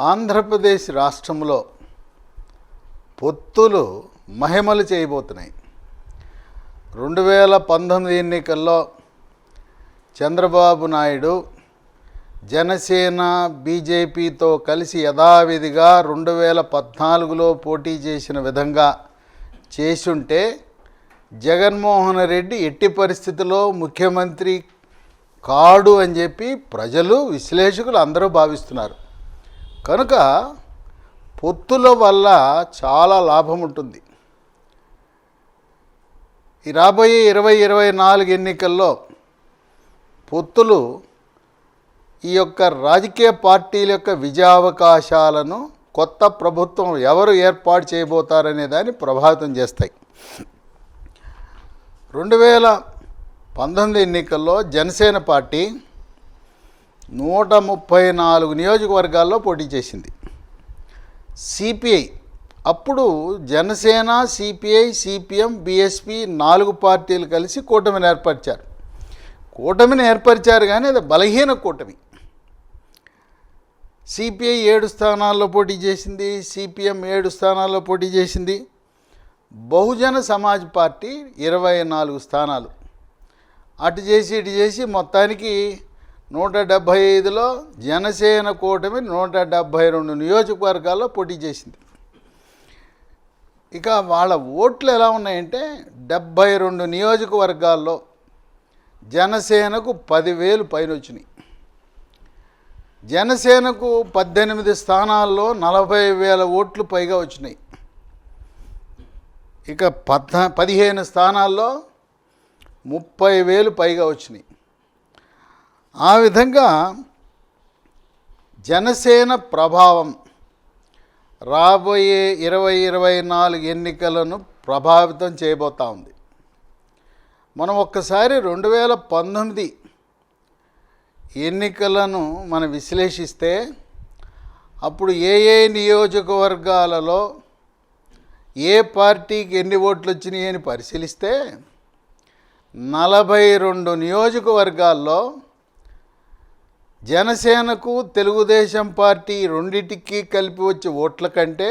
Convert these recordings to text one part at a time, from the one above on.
ఆంధ్రప్రదేశ్ రాష్ట్రంలో పొత్తులు మహిమలు చేయబోతున్నాయి. 2019 ఎన్నికల్లో చంద్రబాబు నాయుడు జనసేన బీజేపీతో కలిసి యథావిధిగా 2014లో పోటీ చేసిన విధంగా చేసుంటే జగన్మోహన్ రెడ్డి ఎట్టి పరిస్థితుల్లో ముఖ్యమంత్రి కాడు అని చెప్పి ప్రజలు, విశ్లేషకులు అందరూ భావిస్తున్నారు. కనుక పొత్తుల వల్ల చాలా లాభం ఉంటుంది. ఈ రాబోయే 2024 ఎన్నికల్లో పొత్తులు ఈ యొక్క రాజకీయ పార్టీల యొక్క విజయావకాశాలను కొత్త ప్రభుత్వం ఎవరు ఏర్పాటు చేయబోతారనే దాన్ని ప్రభావితం చేస్తాయి. 2019 ఎన్నికల్లో జనసేన పార్టీ 134 నియోజకవర్గాల్లో పోటీ చేసింది. సిపిఐ అప్పుడు జనసేన, సిపిఐ, సిపిఎం, బిఎస్పి 4 పార్టీలు కలిసి కూటమిని ఏర్పరిచారు కానీ అది బలహీన కూటమి. సిపిఐ 7 స్థానాల్లో పోటీ చేసింది, సిపిఎం 7 స్థానాల్లో పోటీ చేసింది. బహుజన సమాజ్ పార్టీ 24 స్థానాలు. అటు చేసి ఇటు చేసి మొత్తానికి 175లో జనసేన కూటమి 172 నియోజకవర్గాల్లో పోటీ చేసింది. ఇక వాళ్ళ ఓట్లు ఎలా ఉన్నాయంటే 72 నియోజకవర్గాల్లో జనసేనకు 10,000 పైన వచ్చినాయి. జనసేనకు 18 స్థానాల్లో 40,000 ఓట్లు పైగా వచ్చినాయి. ఇక 15 స్థానాల్లో 30,000 పైగా వచ్చినాయి. ఆ విధంగా జనసేన ప్రభావం రాబోయే 2024 ఎన్నికలను ప్రభావితం చేయబోతూ ఉంది. మనం ఒక్కసారి 2019 ఎన్నికలను మనం విశ్లేషిస్తే అప్పుడు ఏ నియోజకవర్గాలలో ఏ పార్టీకి ఎన్ని ఓట్లు వచ్చినాయి అని పరిశీలిస్తే 42 నియోజకవర్గాల్లో జనసేనకు తెలుగుదేశం పార్టీ రెండిటికి కలిపి వచ్చే ఓట్ల కంటే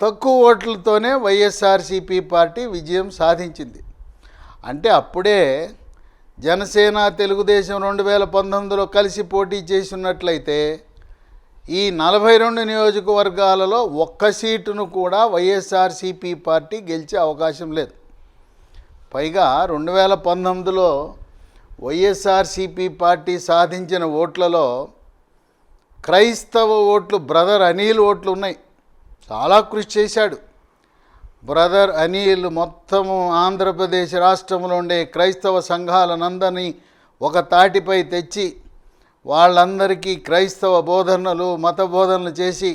తక్కువ ఓట్లతోనే వైఎస్ఆర్సీపీ పార్టీ విజయం సాధించింది. అంటే అప్పుడే జనసేన, తెలుగుదేశం 2019లో కలిసి పోటీ చేసినట్లయితే ఈ 42 నియోజకవర్గాలలో ఒక్క సీటును కూడా వైఎస్ఆర్సీపీ పార్టీ గెలిచే అవకాశం లేదు. పైగా 2019లో వైఎస్ఆర్సీపీ పార్టీ సాధించిన ఓట్లలో క్రైస్తవ ఓట్లు, బ్రదర్ అనిల్ ఓట్లు ఉన్నాయి. చాలా కృషి చేశాడు బ్రదర్ అనిల్. మొత్తము ఆంధ్రప్రదేశ్ రాష్ట్రంలో ఉండే క్రైస్తవ సంఘాలనందరినీ ఒక తాటిపై తెచ్చి వాళ్ళందరికీ క్రైస్తవ బోధనలు, మత బోధనలు చేసి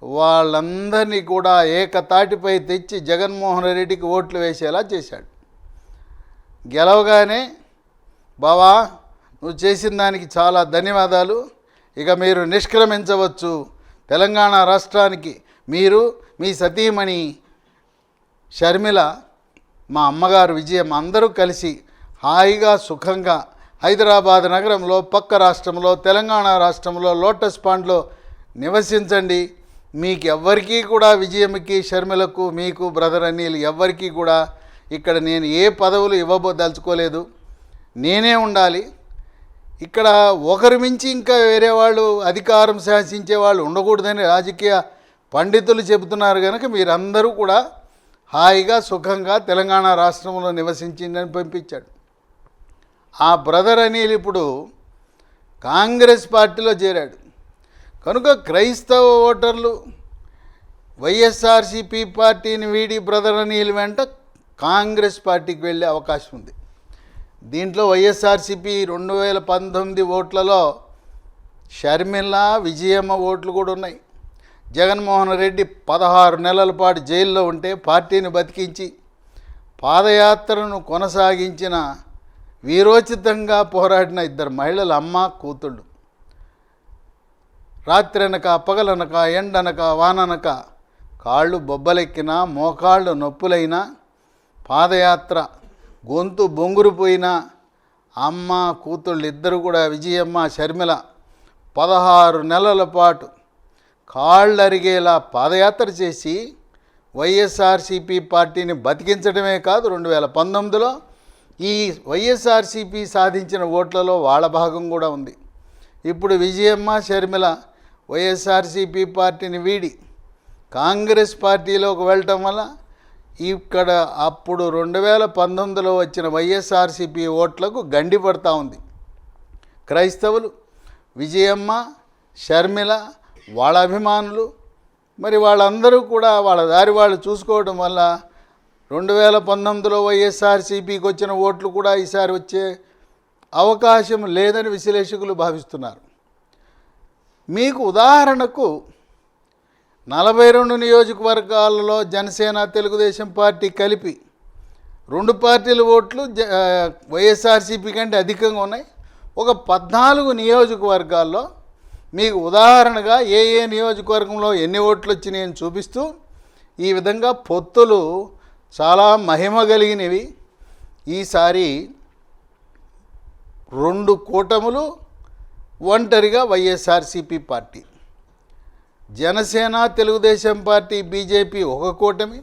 వాళ్ళందరినీ కూడా ఏకతాటిపై తెచ్చి జగన్మోహన్ రెడ్డికి ఓట్లు వేసేలా చేశాడు. గెలవగానే బావా నువ్వు చేసిన దానికి చాలా ధన్యవాదాలు, ఇక మీరు నిష్క్రమించవచ్చు, తెలంగాణ రాష్ట్రానికి మీరు, మీ సతీమణి షర్మిల, మా అమ్మగారు విజయం అందరూ కలిసి హాయిగా సుఖంగా హైదరాబాద్ నగరంలో, పక్క రాష్ట్రంలో, తెలంగాణ రాష్ట్రంలో లోటస్ పాండ్లో నివసించండి. మీకు ఎవ్వరికీ కూడా విజయంకి, షర్మిలకు, మీకు, బ్రదర్ అనిల్ ఎవ్వరికీ కూడా ఇక్కడ నేను ఏ పదవులు ఇవ్వదలుచుకోలేదు, నేనే ఉండాలి. ఇక్కడ ఒకరి మించి ఇంకా వేరే వాళ్ళు అధికారం శాసించే వాళ్ళు ఉండకూడదని రాజకీయ పండితులు చెబుతున్నారు. కనుక మీరందరూ కూడా హాయిగా సుఖంగా తెలంగాణ రాష్ట్రంలో నివసించిందని పంపించాడు. ఆ బ్రదర్ అనిల్ ఇప్పుడు కాంగ్రెస్ పార్టీలో చేరాడు. కనుక క్రైస్తవ ఓటర్లు వైఎస్ఆర్సీపీ పార్టీని వీడి బ్రదర్ అనిల్ వెంట కాంగ్రెస్ పార్టీకి వెళ్ళే అవకాశం ఉంది. దీంట్లో వైఎస్ఆర్సీపీ 2019 ఓట్లలో షర్మిల, విజయమ్మ ఓట్లు కూడా ఉన్నాయి. జగన్మోహన్ రెడ్డి 16 నెలల పాటు జైల్లో ఉంటే పార్టీని బతికించి పాదయాత్రను కొనసాగించిన, వీరోచితంగా పోరాడిన 2 మహిళలు, అమ్మ కూతుళ్ళు. రాత్రనక, పగలనక, ఎండనక, వాననక, కాళ్ళు బొబ్బలెక్కినా, మోకాళ్ళు నొప్పులైనా, పాదయాత్ర గొంతు బొంగురుపోయిన అమ్మ కూతుళ్ళు ఇద్దరు కూడా, విజయమ్మ, షర్మిల 16 నెలల పాటు కాళ్ళరిగేలా పాదయాత్ర చేసి వైఎస్ఆర్సీపీ పార్టీని బతికించడమే కాదు, 2019లో ఈ వైఎస్ఆర్సీపీ సాధించిన ఓట్లలో వాళ్ళ భాగం కూడా ఉంది. ఇప్పుడు విజయమ్మ, షర్మిల వైఎస్ఆర్సీపీ పార్టీని వీడి కాంగ్రెస్ పార్టీలోకి వెళ్ళటం వల్ల ఇక్కడ అప్పుడు 2019లో వచ్చిన వైఎస్ఆర్సీపీ ఓట్లకు గండి పడతా ఉంది. క్రైస్తవులు, విజయమ్మ, షర్మిల, వాళ్ళ అభిమానులు, మరి వాళ్ళందరూ కూడా వాళ్ళ దారి వాళ్ళు చూసుకోవడం వల్ల 2019లో వైఎస్ఆర్సీపీకి వచ్చిన ఓట్లు కూడా ఈసారి వచ్చే అవకాశం లేదని విశ్లేషకులు భావిస్తున్నారు. మీకు ఉదాహరణకు 42 నియోజకవర్గాలలో జనసేన, తెలుగుదేశం పార్టీ కలిపి 2 పార్టీల ఓట్లు వైఎస్ఆర్సీపీ కంటే అధికంగా ఉన్నాయి. ఒక 14 నియోజకవర్గాల్లో మీకు ఉదాహరణగా ఏ నియోజకవర్గంలో ఎన్ని ఓట్లు వచ్చినాయని చూపిస్తూ ఈ విధంగా పొత్తులు చాలా మహిమ కలిగినవి. ఈసారి 2 కూటములు, ఒంటరిగా YSRCP party, Janasena, Telugu Desam party, BJP ఒక కూటమి,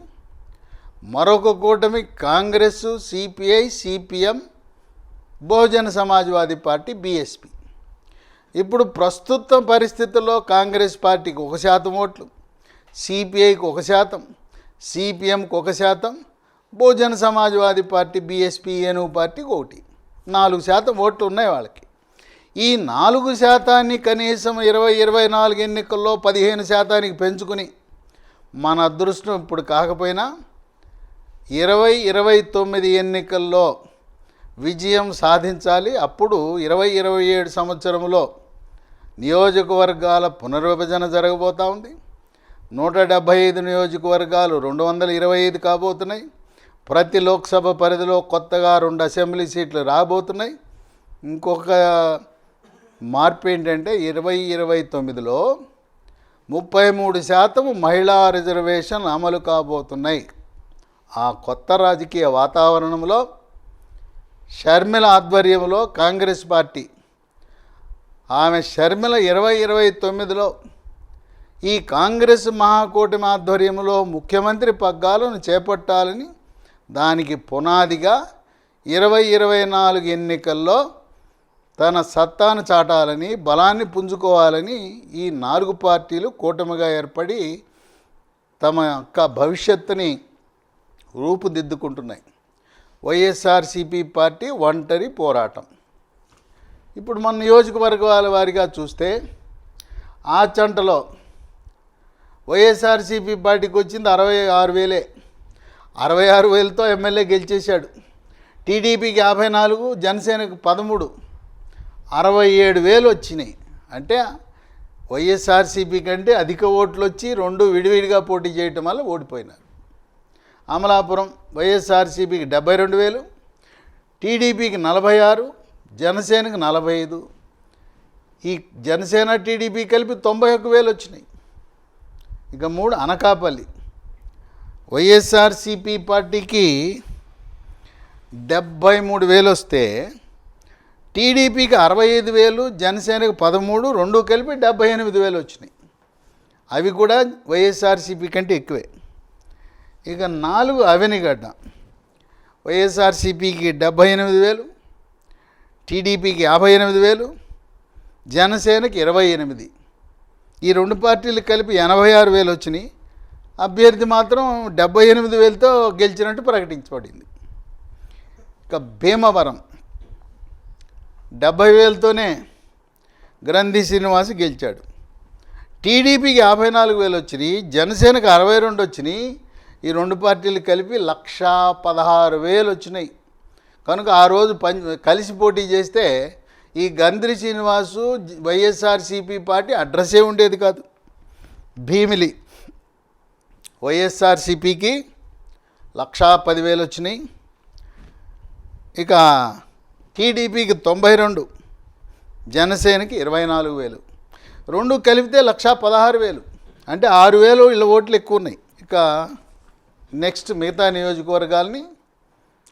మరొక కూటమి కాంగ్రెస్, సిపిఐ, సిపిఎం, బహుజన సమాజ్వాదీ పార్టీ, బీఎస్పీ. ఇప్పుడు ప్రస్తుత పరిస్థితుల్లో కాంగ్రెస్ పార్టీకి 1% ఓట్లు, సిపిఐకి 1%, సిపిఎంకి 1%, బహుజన సమాజ్వాదీ పార్టీ, బీఎస్పీ, ఏనుగు పార్టీకి 1%, 4% ఓట్లు ఉన్నాయి వాళ్ళకి. ఈ 4% కనీసం 2024 ఎన్నికల్లో 15% పెంచుకుని మన అదృష్టం ఇప్పుడు కాకపోయినా 2029 ఎన్నికల్లో విజయం సాధించాలి. అప్పుడు 2027 సంవత్సరంలో నియోజకవర్గాల పునర్విభజన జరగబోతూ ఉంది. 175 నియోజకవర్గాలు 225 కాబోతున్నాయి. ప్రతి లోక్సభ పరిధిలో కొత్తగా 2 అసెంబ్లీ సీట్లు రాబోతున్నాయి. ఇంకొక మార్పు ఏంటంటే 2029లో 33% మహిళా రిజర్వేషన్ అమలు కాబోతున్నాయి. ఆ కొత్త రాజకీయ వాతావరణంలో షర్మిల ఆధ్వర్యంలో కాంగ్రెస్ పార్టీ, ఆమె షర్మిల 2029లో ఈ కాంగ్రెస్ మహాకూటమి ఆధ్వర్యంలో ముఖ్యమంత్రి పగ్గాలను చేపట్టాలని, దానికి పునాదిగా 2024 ఎన్నికల్లో తన సత్తాను చాటాలని, బలాన్ని పుంజుకోవాలని ఈ 4 పార్టీలు కూటమిగా ఏర్పడి తమ యొక్క భవిష్యత్తుని రూపుదిద్దుకుంటున్నాయి. వైఎస్ఆర్సీపీ పార్టీ ఒంటరి పోరాటం. ఇప్పుడు మన నియోజకవర్గాల వారిగా చూస్తే ఆచంటలో వైఎస్ఆర్సీపీ పార్టీకి వచ్చింది 66,000, 66,000తో ఎమ్మెల్యే గెలిచేశాడు. టీడీపీకి 54, జనసేనకు 13, 67,000 వచ్చినాయి. అంటే వైఎస్ఆర్సీపీ కంటే అధిక ఓట్లు వచ్చి 2 విడివిడిగా పోటీ చేయటం వల్ల ఓడిపోయినారు. అమలాపురం వైఎస్ఆర్సీపీకి 72,000, టీడీపీకి 46, జనసేనకి 45. ఈ జనసేన, టీడీపీ కలిపి 91,000 వచ్చినాయి. ఇక 3 అనకాపల్లి వైఎస్ఆర్సీపీ పార్టీకి 73,000 వస్తే టీడీపీకి 65,000, జనసేనకు 13, 2 కలిపి 78,000 వచ్చినాయి. అవి కూడా వైఎస్ఆర్సీపీ కంటే ఎక్కువే. ఇక 4 అవనిగడ్డ వైఎస్ఆర్సీపీకి 78,000, టీడీపీకి 58,000, జనసేనకి 28. ఈ 2 పార్టీలు కలిపి 86,000 వచ్చినాయి. అభ్యర్థి మాత్రం 78,000తో గెలిచినట్టు ప్రకటించబడింది. ఇక భీమవరం 70,000తోనే గ్రంథి శ్రీనివాస్ గెలిచాడు. టీడీపీకి 54,000 వచ్చినాయి, జనసేనకు 62 వచ్చినాయి. ఈ 2 పార్టీలు కలిపి 1,16,000 వచ్చినాయి. కనుక ఆ రోజు కలిసి పోటీ చేస్తే ఈ గంధ్రి శ్రీనివాసు వైఎస్ఆర్సీపీ పార్టీ అడ్రస్సే ఉండేది కాదు. భీమిలి వైఎస్ఆర్సీపీకి 1,10,000 వచ్చినాయి. ఇక టీడీపీకి 92, జనసేనకి 24,000. 2 కలిపితే 1,16,000. అంటే 6,000 వీళ్ళ ఓట్లు ఎక్కువ ఉన్నాయి. ఇక నెక్స్ట్ మిగతా నియోజకవర్గాల్ని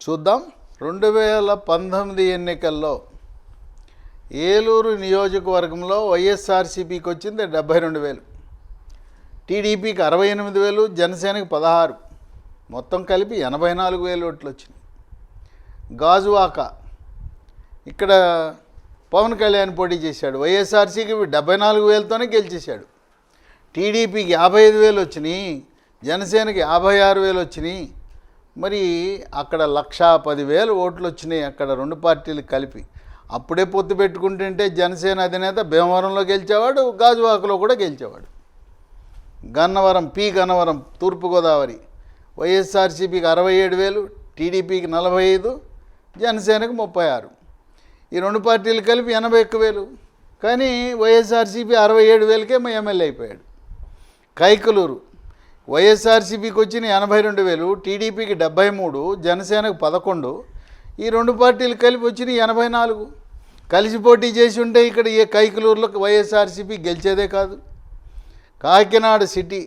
చూద్దాం. 2019 ఎన్నికల్లో ఏలూరు నియోజకవర్గంలో వైఎస్ఆర్సీపీకి వచ్చింది 72,000, టీడీపీకి 68,000, జనసేనకి 16, మొత్తం కలిపి 84,000 ఓట్లు వచ్చినాయి. గాజువాక ఇక్కడ పవన్ కళ్యాణ్ పోటీ చేశాడు. వైఎస్ఆర్సీకి 74,000తోనే గెలిచేశాడు. టీడీపీకి 55,000 వచ్చినాయి, జనసేనకి 56,000 వచ్చినాయి. మరి అక్కడ 1,10,000 ఓట్లు వచ్చినాయి అక్కడ రెండు పార్టీలు కలిపి. అప్పుడే పొత్తు పెట్టుకుంటుంటే జనసేన అధినేత భీమవరంలో గెలిచేవాడు, గాజువాకలో కూడా గెలిచేవాడు. గన్నవరం తూర్పుగోదావరి వైఎస్ఆర్సీపీకి 67,000, టీడీపీకి 45, జనసేనకు 36. ఈ రెండు పార్టీలు కలిపి 81,000. కానీ వైఎస్ఆర్సీపీ 67,000కే ఎమ్మెల్యే అయిపోయాడు. కైకలూరు వైఎస్ఆర్సీపీకి వచ్చిన 82,000, టీడీపీకి 73, జనసేనకు 11. ఈ రెండు పార్టీలు కలిపి వచ్చిన 84. కలిసి పోటీ చేసి ఉంటే ఇక్కడ ఏ కైకలూరులో వైఎస్ఆర్సీపీ గెలిచేదే కాదు. కాకినాడ సిటీ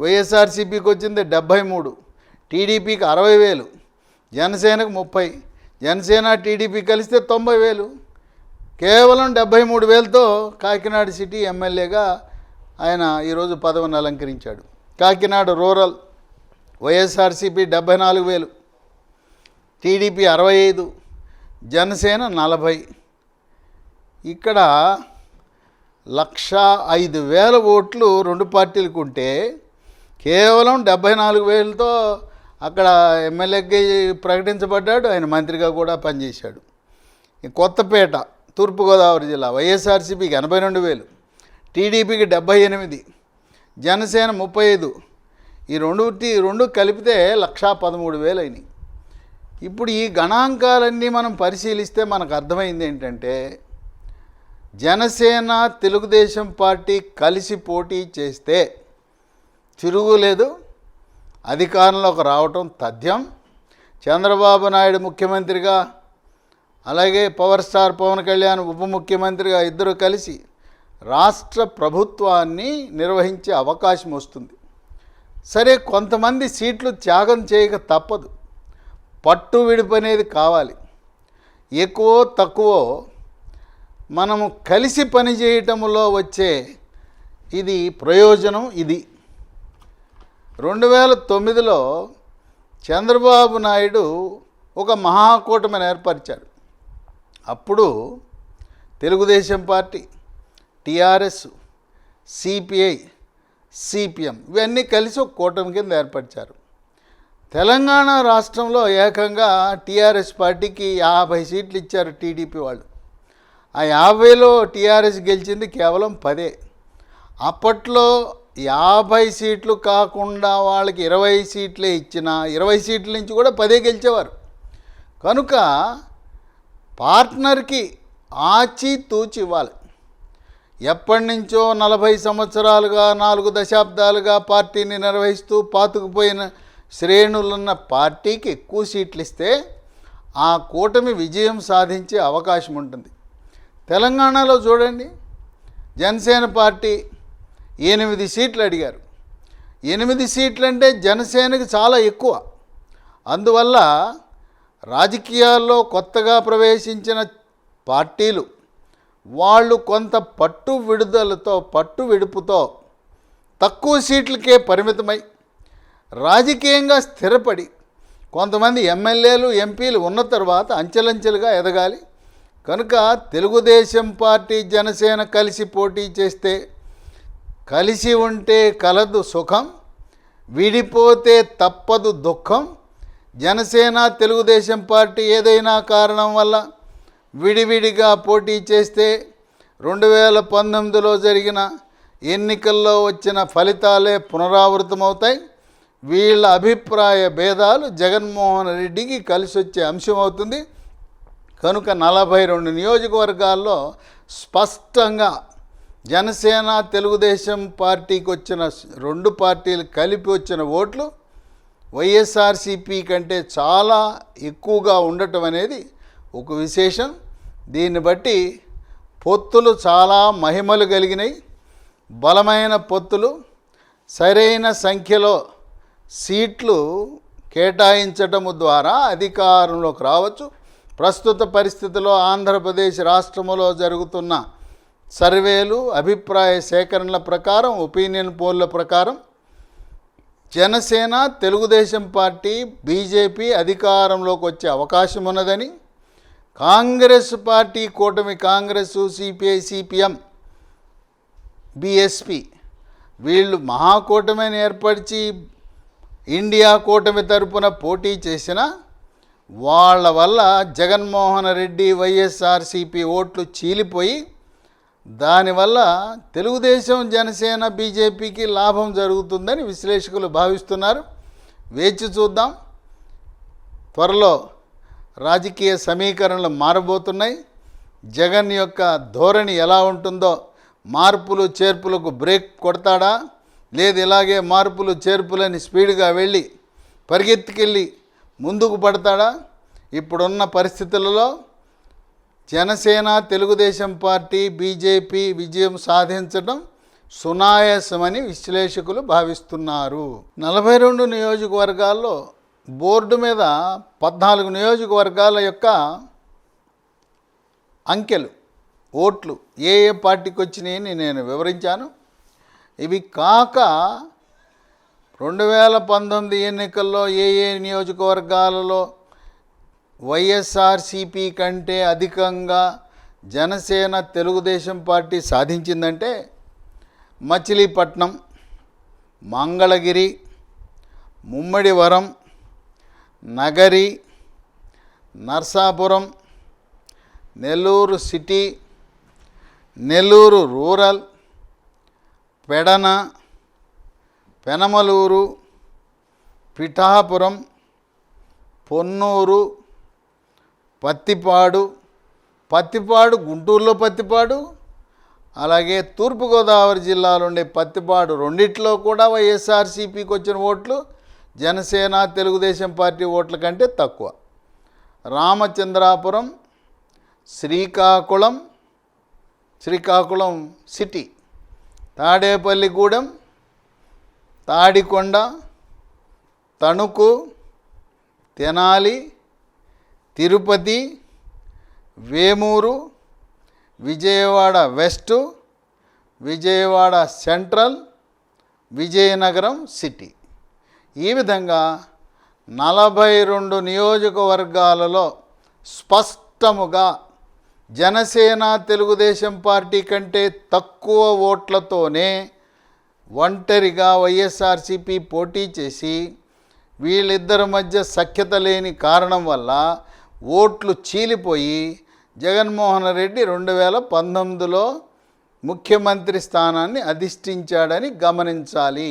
వైఎస్ఆర్సీపీకి వచ్చింది 73, టీడీపీకి 60,000, జనసేనకు 30. జనసేన టీడీపీ కలిస్తే 90,000. కేవలం 73,000తో కాకినాడ సిటీ ఎమ్మెల్యేగా ఆయన ఈరోజు పదవిని అలంకరించాడు. Kakinada rural YSRCP 74,000, TDP 65, Janasena 40. ఇక్కడ 105,000 ఓట్లు రెండు పార్టీలకు ఉంటే కేవలం 74,000తో అక్కడ ఎమ్మెల్యేకి ప్రకటించబడ్డాడు. ఆయన మంత్రిగా కూడా పనిచేశాడు. కొత్తపేట తూర్పుగోదావరి జిల్లా వైఎస్ఆర్సీపీకి 82,000, టీడీపీకి 78, జనసేన 35. ఈ రెండు కలిపితే 113,000 అయినాయి. ఇప్పుడు ఈ గణాంకాలన్నీ మనం పరిశీలిస్తే మనకు అర్థమైంది ఏంటంటే జనసేన తెలుగుదేశం పార్టీ కలిసి పోటీ చేస్తే తిరుగులేదు, అధికారంలోకి రావటం తథ్యం. చంద్రబాబు నాయుడు ముఖ్యమంత్రిగా, అలాగే పవర్ స్టార్ పవన్ కళ్యాణ్ ఉప ముఖ్యమంత్రిగా ఇద్దరు కలిసి రాష్ట్ర ప్రభుత్వాన్ని నిర్వహించే అవకాశం వస్తుంది. సరే, కొంతమంది సీట్లు త్యాగం చేయక తప్పదు. పట్టు విడుపు అనేది కావాలి. ఎక్కువ తక్కువ మనము కలిసి పనిచేయటంలో వచ్చే ఇది ప్రయోజనం. ఇది 2009లో చంద్రబాబు నాయుడు ఒక మహాకూటమిని ఏర్పరిచాడు. అప్పుడు Telugu Desam party, TRS, CPI, CPM ఇవన్నీ కలిసి ఒక కూటమి కింద ఏర్పరిచారు. తెలంగాణ రాష్ట్రంలో ఏకంగా టీఆర్ఎస్ పార్టీకి 50 సీట్లు ఇచ్చారు టీడీపీ వాళ్ళు. ఆ 50లో టీఆర్ఎస్ గెలిచింది కేవలం 10. అప్పట్లో 50 సీట్లు కాకుండా వాళ్ళకి 20 సీట్లే ఇచ్చిన 20 సీట్ల నుంచి కూడా 10 గెలిచేవారు. కనుక పార్ట్నర్కి ఆచితూచి ఇవ్వాలి. ఎప్పటి నుంచో 40 సంవత్సరాలుగా 4 దశాబ్దాలుగా పార్టీని నిర్వహిస్తూ పాతుకుపోయిన శ్రేణులున్న పార్టీకి ఎక్కువ సీట్లు ఇస్తే ఆ కూటమి విజయం సాధించే అవకాశం ఉంటుంది. తెలంగాణలో చూడండి, జనసేన పార్టీ 8 సీట్లు అడిగారు. 8 సీట్లు అంటే జనసేనకి చాలా ఎక్కువ. అందువల్ల రాజకీయాల్లో కొత్తగా ప్రవేశించిన పార్టీలు వాళ్ళు కొంత పట్టు విడుపుతో తక్కువ సీట్లకే పరిమితమై రాజకీయంగా స్థిరపడి కొంతమంది ఎమ్మెల్యేలు, ఎంపీలు ఉన్న తర్వాత అంచెలంచెలుగా ఎదగాలి. కనుక తెలుగుదేశం పార్టీ, జనసేన కలిసి పోటీ చేస్తే కలిసి ఉంటే కలదు సుఖం, విడిపోతే తప్పదు దుఃఖం. జనసేన, తెలుగుదేశం పార్టీ ఏదైనా కారణం వల్ల విడివిడిగా పోటీ చేస్తే 2019లో జరిగిన ఎన్నికల్లో వచ్చిన ఫలితాలే పునరావృతమవుతాయి. వీళ్ళ అభిప్రాయ భేదాలు జగన్మోహన్ రెడ్డికి కలిసి వచ్చే అంశం అవుతుంది. కనుక 42 నియోజకవర్గాల్లో స్పష్టంగా జనసేన, తెలుగుదేశం పార్టీకి వచ్చిన రెండు పార్టీలు కలిపి వచ్చిన ఓట్లు వైఎస్ఆర్సీపీ కంటే చాలా ఎక్కువగా ఉండటం అనేది ఒక విశేషం. దీన్ని బట్టి పొత్తులు చాలా మహిమలు కలిగినాయి. బలమైన పొత్తులు, సరైన సంఖ్యలో సీట్లు కేటాయించటము ద్వారా అధికారంలోకి రావచ్చు. ప్రస్తుత పరిస్థితిలో ఆంధ్రప్రదేశ్ రాష్ట్రంలో జరుగుతున్న సర్వేలు, అభిప్రాయ సేకరణల ప్రకారం, ఒపీనియన్ పోల్ల ప్రకారం జనసేన, తెలుగుదేశం పార్టీ, బీజేపీ అధికారంలోకి వచ్చే అవకాశం ఉన్నదని, కాంగ్రెస్ పార్టీ కూటమి, కాంగ్రెస్, సిపిఐ, సిపిఎం, బీఎస్పీ వీళ్ళు మహాకూటమిని ఏర్పరిచి ఇండియా కూటమి తరపున పోటీ చేసిన వాళ్ళ వల్ల జగన్మోహన్ రెడ్డి, వైఎస్ఆర్సిపి ఓట్లు చీలిపోయి దానివల్ల తెలుగుదేశం, జనసేన, బీజేపీకి లాభం జరుగుతుందని విశ్లేషకులు భావిస్తున్నారు. వేచి చూద్దాం. త్వరలో రాజకీయ సమీకరణలు మారబోతున్నాయి. జగన్ యొక్క ధోరణి ఎలా ఉంటుందో, మార్పులు చేర్పులకు బ్రేక్ కొడతాడా, లేదు ఇలాగే మార్పులు చేర్పులని స్పీడ్గా వెళ్ళి పరిగెత్తుకెళ్ళి ముందుకు పడతాడా? ఇప్పుడున్న పరిస్థితులలో జనసేన, తెలుగుదేశం పార్టీ, బీజేపీ విజయం సాధించడం సునాయాసమని విశ్లేషకులు భావిస్తున్నారు. 42 నియోజకవర్గాల్లో బోర్డు మీద 14 నియోజకవర్గాల యొక్క అంకెలు, ఓట్లు ఏ ఏ పార్టీకి వచ్చినాయని నేను వివరించాను. ఇవి కాక 2019 ఎన్నికల్లో ఏ ఏ నియోజకవర్గాలలో వైఎస్ఆర్సిపి కంటే అధికంగా జనసేన, తెలుగుదేశం పార్టీ సాధించిందంటే మచిలీపట్నం, మంగళగిరి, ముమ్మడివరం, నగరి, నర్సాపురం, నెల్లూరు సిటీ, నెల్లూరు రూరల్, పెడన, పెనమలూరు, పిఠాపురం, పొన్నూరు, పత్తిపాడు, గుంటూరులో పత్తిపాడు, అలాగే తూర్పుగోదావరి జిల్లాలో ఉండే పత్తిపాడు రెండిట్లో కూడా వైఎస్ఆర్సీపీకి వచ్చిన ఓట్లు జనసేన, తెలుగుదేశం పార్టీ ఓట్ల కంటే తక్కువ. Ramachandrapuram, Srikakulam city, Tadepalligudem, Tadikonda, Tanuku, Tenali, Tirupati, Vemuru, Vijayawada west, Vijayawada central, Vizianagaram city. ఈ విధంగా 42 నియోజకవర్గాలలో స్పష్టముగా జనసేన, తెలుగుదేశం పార్టీ కంటే తక్కువ ఓట్లతోనే ఒంటరిగా వైఎస్ఆర్సీపీ పోటీ చేసి వీళ్ళిద్దరి మధ్య సఖ్యత లేని కారణం వల్ల ఓట్లు చీలిపోయి జగన్మోహన్ రెడ్డి 2019లో ముఖ్యమంత్రి స్థానాన్ని అధిష్ఠించాడని గమనించాలి.